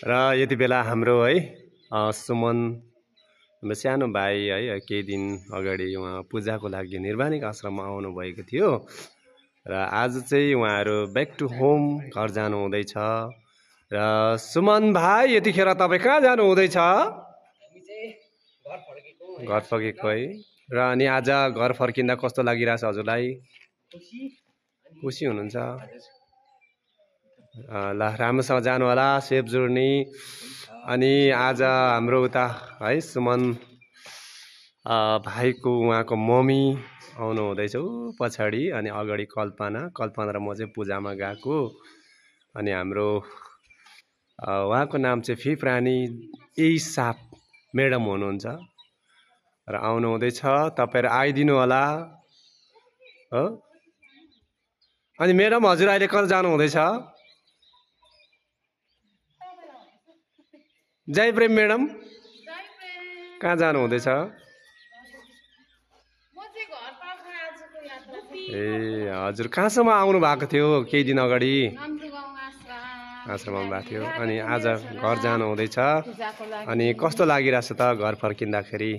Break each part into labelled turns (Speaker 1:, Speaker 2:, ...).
Speaker 1: र यति बेला हाम्रो है सुमन हाम्रो सानो भाइ है केही दिन अगाडि उहाँ पूजाको लागि निर्वाणिक आश्रममा आउनु भएको थियो र आज चाहिँ उहाँहरू ब्याक टु होम घर जानु हुँदैछ। र सुमन भाइ यतिखेर तपाईँ कहाँ जानु हुँदैछ? घर फर्केको है। र अनि आज घर फर्किँदा कस्तो लागिरहेछ हजुरलाई? खुसी हुनुहुन्छ? ल राम्रोसँग जानु होला, सेफ जर्नी। अनि आज हाम्रो उता है सुमन भाइको उहाँको मम्मी आउनु हुँदैछ पछाडि, अनि अगाडि कल्पना र म चाहिँ पूजामा गएको। अनि हाम्रो उहाँको नाम चाहिँ फिफ्रानी साप म्याडम हुनुहुन्छ र आउनु हुँदैछ। तपाईहरु आइदिनु होला हो। अनि म्याडम हजुर अहिले कता जानु हुँदैछ? जयप्रेम म्याडम कहाँ जानु हुँदैछ? ए हजुर कहाँसम्म आउनु भएको थियो? केही दिन अगाडि आश्रममा भएको थियो, अनि आज घर जानु हुँदैछ। अनि कस्तो लागिरहेछ त घर फर्किँदाखेरि?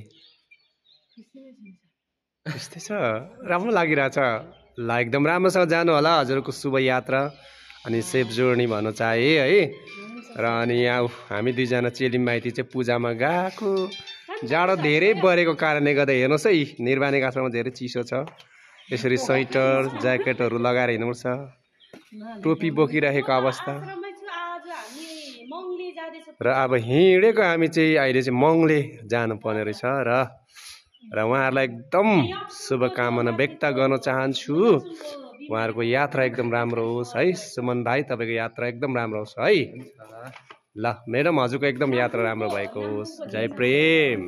Speaker 1: यस्तै छ, राम्रो लागिरहेछ। ल एकदम राम्रोसँग जानु होला हजुरको शुभ यात्रा अनि सेफ जर्नी भन्न चाहे है। र अनि यहाँ हामी दुईजना चेली माइती चाहिँ पूजामा गएको। जाडो धेरै बढेको कारणले गर्दा हेर्नुहोस् है, निर्वाणिक आश्रममा धेरै चिसो छ। यसरी स्वेटर ज्याकेटहरू लगाएर हिँड्नुपर्छ, टोपी बोकिरहेको अवस्था। र अब हिँडेको हामी चाहिँ अहिले चाहिँ मङ्गले जानुपर्ने रहेछ। र उहाँहरूलाई एकदम शुभकामना व्यक्त गर्न चाहन्छु। उहाँहरूको यात्रा एकदम राम्रो होस् है। सुमन भाइ तपाईँको यात्रा एकदम राम्रो होस् है। ल म्याडम हजुरको एकदम यात्रा राम्रो भएको होस्। जय प्रेम।